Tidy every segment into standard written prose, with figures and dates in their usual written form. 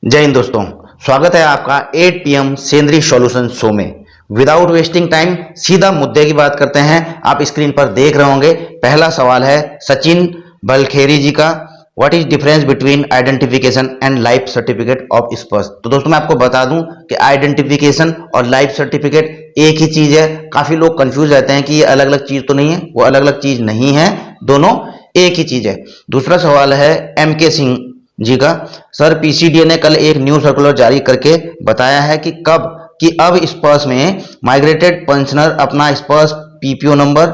जय हिंद दोस्तों, स्वागत है आपका 8 PM सेंद्रीय सॉल्यूशन शो में। विदाउट वेस्टिंग टाइम सीधा मुद्दे की बात करते हैं। आप स्क्रीन पर देख रहे होंगे, पहला सवाल है सचिन बलखेरी जी का, what is difference between identification and life certificate of स्पर्श। तो दोस्तों मैं आपको बता दूं कि आइडेंटिफिकेशन और लाइफ सर्टिफिकेट एक ही चीज है। काफी लोग कंफ्यूज रहते हैं कि ये अलग अलग चीज तो नहीं है, वो अलग अलग चीज नहीं है, दोनों एक ही चीज है। दूसरा सवाल है MK सिंह जी का, सर PCDA ने कल एक न्यू सर्कुलर जारी करके बताया है कि अब स्पर्श में माइग्रेटेड पेंशनर अपना स्पर्श PPO नंबर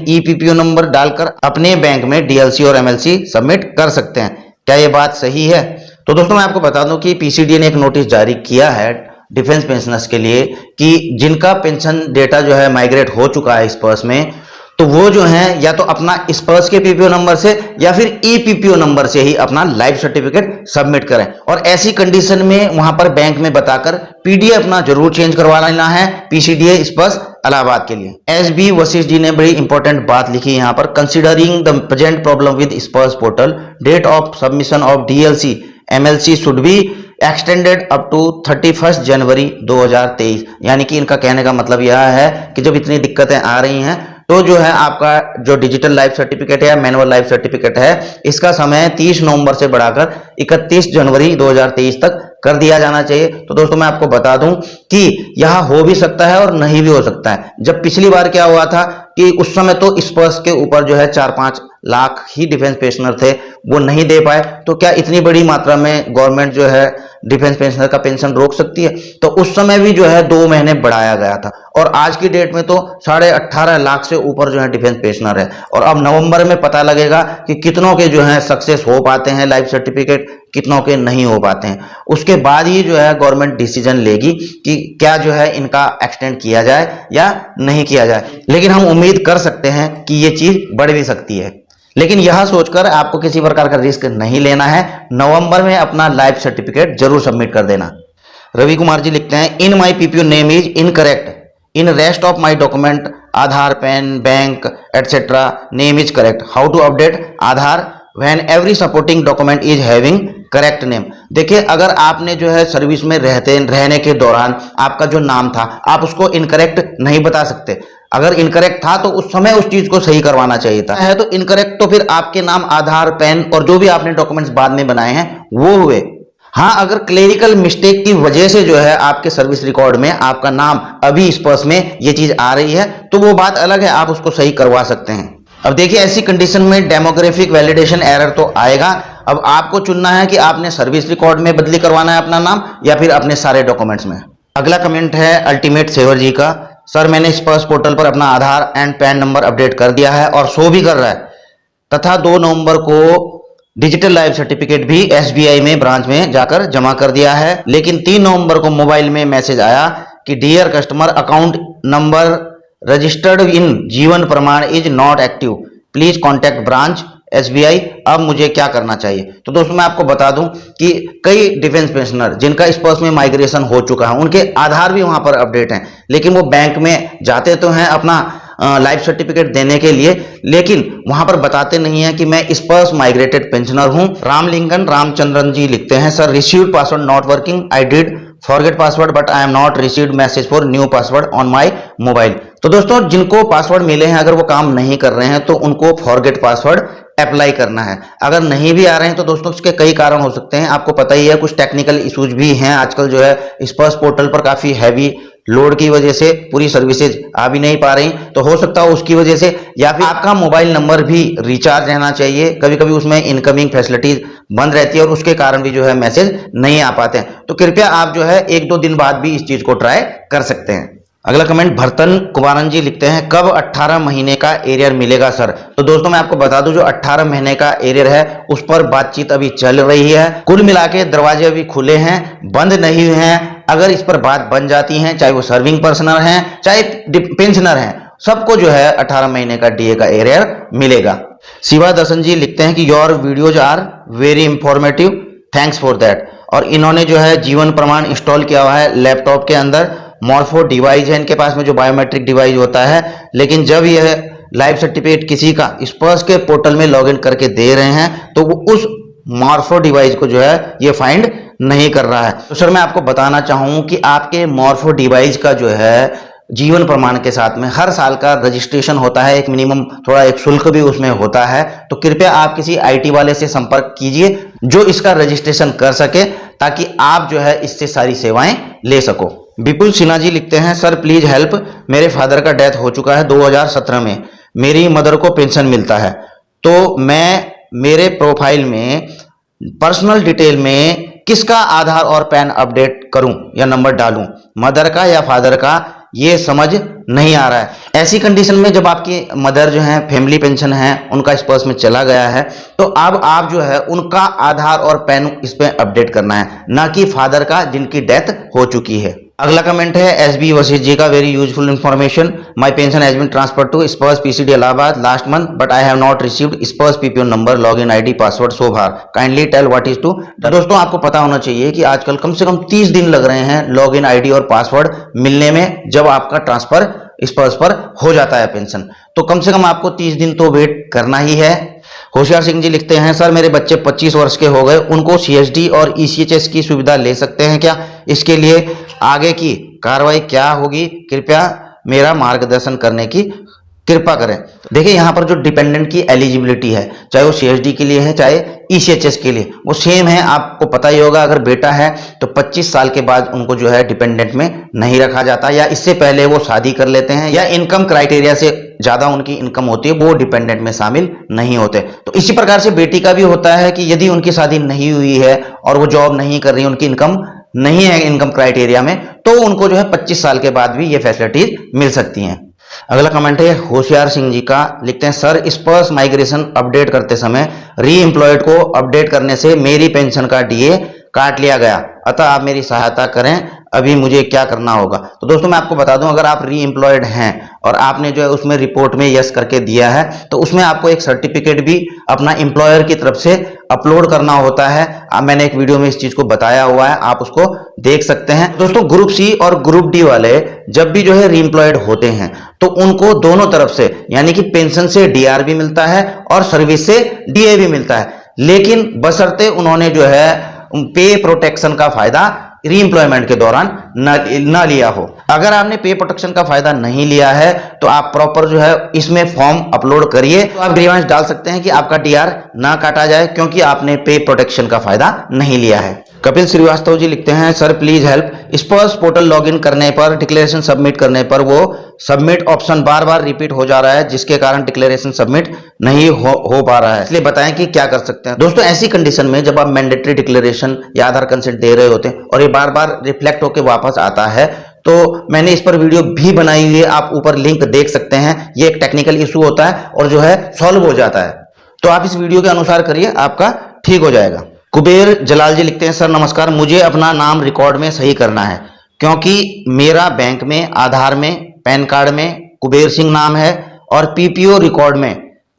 EPPO नंबर डालकर अपने बैंक में DLC और MLC सबमिट कर सकते हैं। क्या ये बात सही है? तो दोस्तों मैं आपको बता दूं कि PCDA ने एक नोटिस जारी किया है डिफेंस पेंशनर्स के लिए कि जिनका पेंशन डेटा जो है माइग्रेट हो चुका है स्पर्श में, तो वो जो है या तो अपना स्पर्श के PPO नंबर से या फिर EPPO नंबर से ही अपना लाइफ सर्टिफिकेट सबमिट करें। और ऐसी कंडीशन में वहां पर बैंक में बताकर PDA अपना जरूर चेंज करवा लेना है PCDA स्पर्श इलाहाबाद के लिए। SB वशिष्ठ जी ने बड़ी इंपॉर्टेंट बात लिखी यहाँ पर, considering the present problem with Sparsh portal, date of submission of DLC MLC should be extended up to 31 January 2023। यानी कि इनका कहने का मतलब यह है कि जब इतनी दिक्कतें आ रही हैं तो जो है आपका जो डिजिटल लाइफ सर्टिफिकेट है या मैनुअल लाइफ सर्टिफिकेट है, इसका समय 30 नवंबर से बढ़ाकर 31 जनवरी 2023 तक कर दिया जाना चाहिए। तो दोस्तों मैं आपको बता दूं कि यह हो भी सकता है और नहीं भी हो सकता है। जब पिछली बार क्या हुआ था कि उस समय तो स्पर्श के ऊपर जो है 4-5 लाख ही डिफेंस पेंशनर थे, वो नहीं दे पाए। तो क्या इतनी बड़ी मात्रा में गवर्नमेंट जो है डिफेंस पेंशनर का पेंशन रोक सकती है? तो उस समय भी जो है 2 महीने बढ़ाया गया था और आज की डेट में तो 18.5 लाख से ऊपर जो है डिफेंस पेंशनर है। और अब नवंबर में पता लगेगा कि कितनों के जो है सक्सेस हो पाते हैं लाइफ सर्टिफिकेट, कितनों के नहीं हो पाते हैं। उसके बाद ही जो है गवर्नमेंट डिसीजन लेगी कि क्या जो है इनका एक्सटेंड किया जाए या नहीं किया जाए। लेकिन हम उम्मीद कर सकते हैं कि ये चीज बढ़ भी सकती है। लेकिन यह सोचकर आपको किसी प्रकार का रिस्क नहीं लेना है, नवंबर में अपना लाइफ सर्टिफिकेट जरूर सबमिट कर देना। रवि कुमार जी लिखते हैं, in my PPO name is incorrect in rest of my document, Aadhaar, PAN, bank etcetera name is correct, how to update Aadhaar when every supporting document is having correct name. देखिए, अगर आपने जो है सर्विस में रहने के दौरान आपका जो नाम था आप उसको इनकरेक्ट नहीं बता सकते। अगर इनकरेक्ट था तो उस समय उस चीज को सही करवाना चाहिए था। है तो इनकरेक्ट, तो फिर आपके नाम, आधार, पैन और जो भी आपने डॉक्यूमेंट्स बाद में बनाए हैं वो हुए। हाँ, अगर क्लेरिकल मिस्टेक की वजह से जो है आपके सर्विस रिकॉर्ड में आपका नाम अभी स्पर्श में ये चीज आ रही है तो वो बात अलग है, आप उसको सही करवा सकते हैं। अब देखिए, ऐसी कंडीशन में डेमोग्राफिक वैलिडेशन एरर तो आएगा। अब आपको चुनना है कि आपने सर्विस रिकॉर्ड में बदली करवाना है अपना नाम या फिर अपने सारे डॉक्यूमेंट्स में। अगला कमेंट है अल्टीमेट सेवर जी का, सर मैंने स्पर्श पोर्टल पर अपना आधार एंड पैन नंबर अपडेट कर दिया है और शो भी कर रहा है तथा 2 नवंबर को डिजिटल लाइफ सर्टिफिकेट भी SBI में ब्रांच में जाकर जमा कर दिया है। लेकिन 3 नवंबर को मोबाइल में मैसेज आया कि dear customer, account number registered in Jeevan Pramaan is not active, please contact branch SBI। अब मुझे क्या करना चाहिए? तो दोस्तों मैं आपको बता दूं कि कई डिफेंस पेंशनर जिनका स्पर्श में माइग्रेशन हो चुका है उनके आधार भी वहां पर अपडेट हैं, लेकिन वो बैंक में जाते तो हैं अपना लाइफ सर्टिफिकेट देने के लिए, लेकिन वहां पर बताते नहीं है कि मैं स्पर्श माइग्रेटेड पेंशनर हूं। रामलिंगन रामचंद्रन जी लिखते हैं, sir received password not working, I did forget password but I am not received message for new password on my mobile. तो दोस्तों जिनको पासवर्ड मिले हैं अगर वो काम नहीं कर रहे हैं तो उनको फॉरगेट पासवर्ड अप्लाई करना है। अगर नहीं भी आ रहे हैं तो दोस्तों इसके कई कारण हो सकते हैं, आपको पता ही है, कुछ टेक्निकल इश्यूज भी हैं। आजकल जो है स्पर्श पोर्टल पर काफी हैवी लोड की वजह से पूरी सर्विसेज आ भी नहीं पा रही, तो हो सकता है उसकी वजह से, या फिर आपका मोबाइल नंबर भी रिचार्ज रहना चाहिए। कभी कभी उसमें इनकमिंग फैसिलिटीज बंद रहती है और उसके कारण भी जो है मैसेज नहीं आ पाते हैं। तो कृपया आप जो है 1-2 दिन बाद भी इस चीज को ट्राई कर सकते हैं। अगला कमेंट भरतन कुमारन जी लिखते हैं, कब 18 महीने का एरियर मिलेगा सर? तो दोस्तों मैं आपको बता दूं, जो 18 महीने का एरियर है उस पर बातचीत अभी चल रही है। कुल मिला के दरवाजे अभी खुले हैं, बंद नहीं हुए हैं। अगर इस पर बात बन जाती है, चाहे वो सर्विंग पर्सनल हैं चाहे पेंशनर हैं, सबको जो है 18 महीने का DA का एरियर मिलेगा। शिवा दर्शन जी लिखते हैं कि your videos are very informative, thanks for that. और इन्होंने जो है जीवन प्रमाण इंस्टॉल किया हुआ है लैपटॉप के अंदर। मॉर्फो डिवाइस है इनके पास में, जो बायोमेट्रिक डिवाइस होता है, लेकिन जब यह लाइफ सर्टिफिकेट किसी का स्पर्श के पोर्टल में लॉगिन करके दे रहे हैं तो वो उस मॉर्फो डिवाइस को जो है ये फाइंड नहीं कर रहा है। तो सर मैं आपको बताना चाहूँ कि आपके मॉर्फो डिवाइस का जो है जीवन प्रमाण के साथ में हर साल का रजिस्ट्रेशन होता है, एक मिनिमम थोड़ा एक शुल्क भी उसमें होता है। तो कृपया आप किसी आईटी वाले से संपर्क कीजिए जो इसका रजिस्ट्रेशन कर सके, ताकि आप जो है इससे सारी सेवाएं ले सको। विपुल सिन्हा जी लिखते हैं, सर प्लीज हेल्प, मेरे फादर का डेथ हो चुका है 2017 में, मेरी मदर को पेंशन मिलता है, तो मैं मेरे प्रोफाइल में पर्सनल डिटेल में किसका आधार और पैन अपडेट करूं या नंबर डालूं, मदर का या फादर का, ये समझ नहीं आ रहा है। ऐसी कंडीशन में जब आपकी मदर जो है फैमिली पेंशन है, उनका स्पर्श में चला गया है, तो अब आप जो है उनका आधार और पैन इस पे अपडेट करना है, ना कि फादर का जिनकी डेथ हो चुकी है। अगला कमेंट है एसबी वसीफ जी का, very useful information, my pension has been transfer to Sparsh PCD Allahabad last month but I have not received Sparsh PPO number, login ID, password so far, kindly tell what is to. दोस्तों आपको पता होना चाहिए कि आजकल कम से कम 30 दिन लग रहे हैं लॉगिन आईडी और पासवर्ड मिलने में, जब आपका ट्रांसफर स्पर्श पर हो जाता है पेंशन, तो कम से कम आपको 30 दिन तो वेट करना ही है। होशियार सिंह जी लिखते हैं, सर मेरे बच्चे 25 वर्ष के हो गए, उनको सीएसडी और ईसीएचएस की सुविधा ले सकते हैं क्या? इसके लिए आगे की कार्रवाई क्या होगी? कृपया मेरा मार्गदर्शन करने की कृपा करें। देखिए यहाँ पर जो डिपेंडेंट की एलिजिबिलिटी है, चाहे वो सीएसडी के लिए है चाहे ईसीएचएस के लिए, वो सेम है। आपको पता ही होगा, अगर बेटा है तो 25 साल के बाद उनको जो है डिपेंडेंट में नहीं रखा जाता, या इससे पहले वो शादी कर लेते हैं, या इनकम क्राइटेरिया से ज्यादा उनकी इनकम होती है, वो डिपेंडेंट में शामिल नहीं होते। तो इसी प्रकार से बेटी का भी होता है कि यदि उनकी शादी नहीं हुई है और वो जॉब नहीं कर रही, उनकी इनकम नहीं है इनकम क्राइटेरिया में, तो उनको जो है 25 साल के बाद भी ये फैसिलिटीज मिल सकती हैं। अगला कमेंट है होशियार सिंह जी का, लिखते हैं, सर स्पर्श माइग्रेशन अपडेट करते समय री एम्प्लॉयड को अपडेट करने से मेरी पेंशन का डीए काट लिया गया, अतः आप मेरी सहायता करें, अभी मुझे क्या करना होगा? तो दोस्तों मैं आपको बता दूं, अगर आप री एम्प्लॉयड हैं और आपने जो है उसमें रिपोर्ट में यस करके दिया है, तो उसमें आपको एक सर्टिफिकेट भी अपना एम्प्लॉयर की तरफ से अपलोड करना होता है। मैंने एक वीडियो में इस चीज को बताया हुआ है, आप उसको देख सकते हैं। दोस्तों ग्रुप सी और ग्रुप डी वाले जब भी जो है री एम्प्लॉयड होते हैं, तो उनको दोनों तरफ से, यानी कि पेंशन से डीआर भी मिलता है और सर्विस से डीए भी मिलता है, लेकिन बशर्ते उन्होंने जो है पे प्रोटेक्शन का फायदा री एम्प्लॉयमेंट के दौरान न लिया हो। अगर आपने पे प्रोटेक्शन का फायदा नहीं लिया है, तो आप प्रॉपर जो है इसमें फॉर्म अपलोड करिए, तो आप ग्रीवेंस डाल सकते हैं कि आपका डीआर ना काटा जाए, क्योंकि आपने पे प्रोटेक्शन का फायदा नहीं लिया है। कपिल श्रीवास्तव जी लिखते हैं, सर प्लीज हेल्प, स्पर्श पोर्टल लॉगिन करने पर, डिक्लेरेशन सबमिट करने पर वो सबमिट ऑप्शन बार बार रिपीट हो जा रहा है, जिसके कारण डिक्लेरेशन सबमिट नहीं हो पा रहा है, इसलिए बताएं कि क्या कर सकते हैं। दोस्तों ऐसी कंडीशन में जब आप मैंडेटरी डिक्लेरेशन या आधार कंसेंट दे रहे होते हैं और ये बार बार रिफ्लेक्ट होकर वापस आता है, तो मैंने इस पर वीडियो भी बनाई हुई है, आप ऊपर लिंक देख सकते हैं। ये एक टेक्निकल इशू होता है और जो है सॉल्व हो जाता है, तो आप इस वीडियो के अनुसार करिए, आपका ठीक हो जाएगा। कुबेर जलाल जी लिखते हैं, सर नमस्कार, मुझे अपना नाम रिकॉर्ड में सही करना है, क्योंकि मेरा बैंक में, आधार में, पैन कार्ड में कुबेर सिंह नाम है और पीपीओ रिकॉर्ड में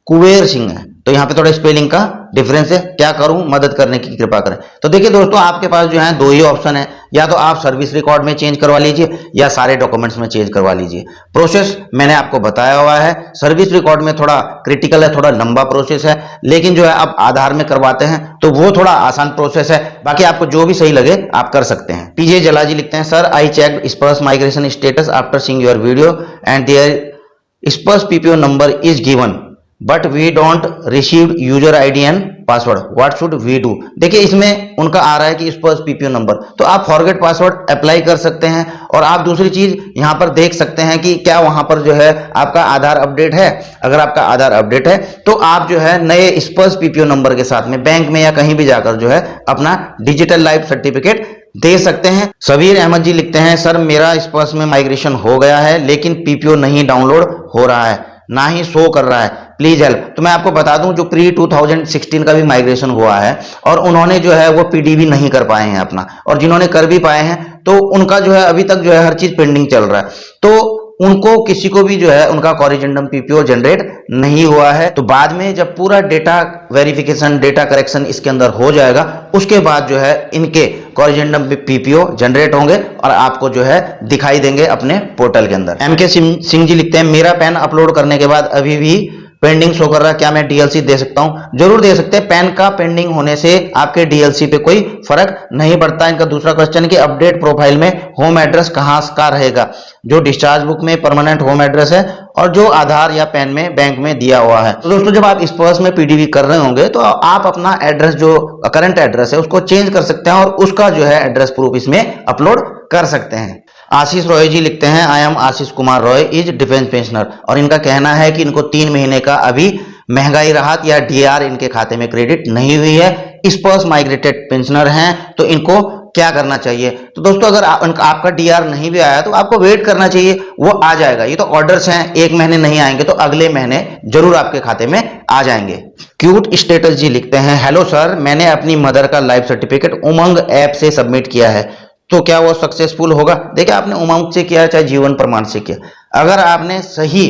कुबेर सिंह है, तो यहाँ पे थोड़ा स्पेलिंग का डिफरेंस है, क्या करूं, मदद करने की कृपा करें। तो देखिए दोस्तों, आपके पास जो है दो ही ऑप्शन है, या तो आप सर्विस रिकॉर्ड में चेंज करवा लीजिए या सारे डॉक्यूमेंट्स में चेंज करवा लीजिए। प्रोसेस मैंने आपको बताया हुआ है, सर्विस रिकॉर्ड में थोड़ा क्रिटिकल है, थोड़ा लंबा प्रोसेस है, लेकिन जो है आप आधार में करवाते हैं तो वो थोड़ा आसान प्रोसेस है। बाकी आपको जो भी सही लगे आप कर सकते हैं। पीजे जला जी लिखते हैं, sir I checked Sparsh migration status after seeing your video and there Sparsh PPO number is given but we don't receive user ID and password, what should we do? देखिए इसमें उनका आ रहा है कि स्पर्श पीपीओ नंबर, तो आप फॉरगेट पासवर्ड अप्लाई कर सकते हैं। और आप दूसरी चीज यहां पर देख सकते हैं कि क्या वहां पर जो है आपका आधार अपडेट है। अगर आपका आधार अपडेट है तो आप जो है नए स्पर्श पीपीओ नंबर के साथ में बैंक में या कहीं भी जाकर जो है अपना डिजिटल लाइफ सर्टिफिकेट दे सकते हैं। सबीर अहमद जी लिखते हैं, सर मेरा स्पर्श में माइग्रेशन हो गया है, लेकिन पीपीओ नहीं डाउनलोड हो रहा है, ना ही शो कर रहा है, प्लीज हेल्प। तो मैं आपको बता दूं, जो प्री 2016 का भी माइग्रेशन हुआ है और उन्होंने जो है वो पीडीबी नहीं कर पाए हैं अपना, और जिन्होंने कर भी पाए हैं तो उनका जो है अभी तक जो है हर चीज पेंडिंग चल रहा है, तो उनको किसी को भी जो है उनका कॉरिजेंडम पीपीओ जनरेट नहीं हुआ है। तो बाद में जब पूरा डेटा वेरिफिकेशन, डेटा करेक्शन इसके अंदर हो जाएगा, उसके बाद जो है इनके कॉरिजेंडम पीपीओ जनरेट होंगे और आपको जो है दिखाई देंगे अपने पोर्टल के अंदर। एमके सिंह जी लिखते हैं, मेरा पैन अपलोड करने के बाद अभी भी पेंडिंग शो कर रहा है, क्या मैं डीएलसी दे सकता हूं? जरूर दे सकते हैं। पैन का पेंडिंग होने से आपके डीएलसी पे कोई फर्क नहीं पड़ता। इनका दूसरा क्वेश्चन कि अपडेट प्रोफाइल में होम एड्रेस कहां का रहेगा? जो डिस्चार्ज बुक में परमानेंट होम एड्रेस है और जो आधार या पैन में बैंक में दिया हुआ है। तो दोस्तों जब आप स्पर्श में पीडीवी कर रहे होंगे तो आप अपना एड्रेस जो करंट एड्रेस है उसको चेंज कर सकते हैं और उसका जो है एड्रेस प्रूफ इसमें अपलोड कर सकते हैं। आशीष रॉय जी लिखते हैं, I am Ashish Kumar Roy is defence pensioner, और इनका कहना है कि इनको 3 महीने का अभी महंगाई राहत या डीआर इनके खाते में क्रेडिट नहीं हुई है। स्पर्श माइग्रेटेड पेंशनर हैं तो इनको क्या करना चाहिए? तो दोस्तों अगर आपका डीआर नहीं भी आया तो आपको वेट करना चाहिए, वो आ जाएगा। ये तो ऑर्डर्स हैं, 1 महीने नहीं आएंगे तो अगले महीने जरूर आपके खाते में आ जाएंगे। क्यूट स्टेटस जी लिखते हैं, हेलो सर, मैंने अपनी मदर का लाइफ सर्टिफिकेट उमंग ऐप से सबमिट किया है, तो क्या वो सक्सेसफुल होगा? देखिए आपने उमंग से किया चाहे जीवन प्रमाण से किया, अगर आपने सही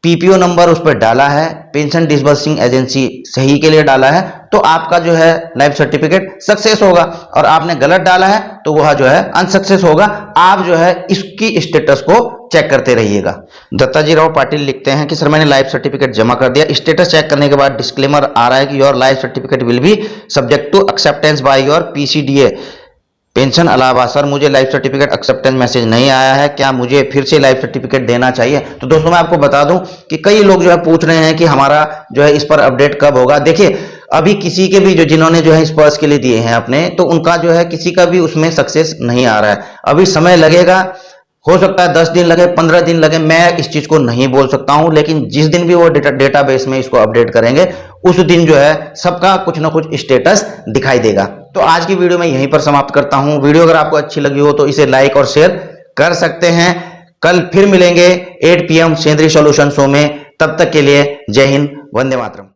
पीपीओ नंबर उस पर डाला है, पेंशन डिसबर्सिंग एजेंसी सही के लिए डाला है, तो आपका जो है लाइफ सर्टिफिकेट सक्सेस होगा, और आपने गलत डाला है तो वह जो है अनसक्सेस होगा। आप जो है इसकी स्टेटस को चेक करते रहिएगा। दत्ताजी राव पाटिल लिखते हैं कि सर मैंने लाइफ सर्टिफिकेट जमा कर दिया, स्टेटस चेक करने के बाद डिस्क्लेमर आ रहा है कि your life certificate will be subject to acceptance by your PCDA pension अलावा। सर मुझे लाइफ सर्टिफिकेट एक्सेप्टेंस मैसेज नहीं आया है, क्या मुझे फिर से लाइफ सर्टिफिकेट देना चाहिए? तो दोस्तों मैं आपको बता दूं कि कई लोग जो है पूछ रहे हैं कि हमारा जो है इस पर अपडेट कब होगा। देखिए अभी किसी के भी जो जिन्होंने जो है स्पर्श के लिए दिए हैं अपने, तो उनका जो है किसी का भी उसमें सक्सेस नहीं आ रहा है। अभी समय लगेगा, हो सकता है 10 दिन लगे, 15 दिन लगे, मैं इस चीज को नहीं बोल सकता हूं, लेकिन जिस दिन भी वो डेटाबेस में इसको अपडेट करेंगे उस दिन जो है सबका कुछ ना कुछ स्टेटस दिखाई देगा। तो आज की वीडियो मैं यहीं पर समाप्त करता हूं। वीडियो अगर आपको अच्छी लगी हो तो इसे लाइक और शेयर कर सकते हैं। कल फिर मिलेंगे 8 PM सेंद्रीय सॉल्यूशन शो में। तब तक के लिए जय हिंद, वंदे मातरम।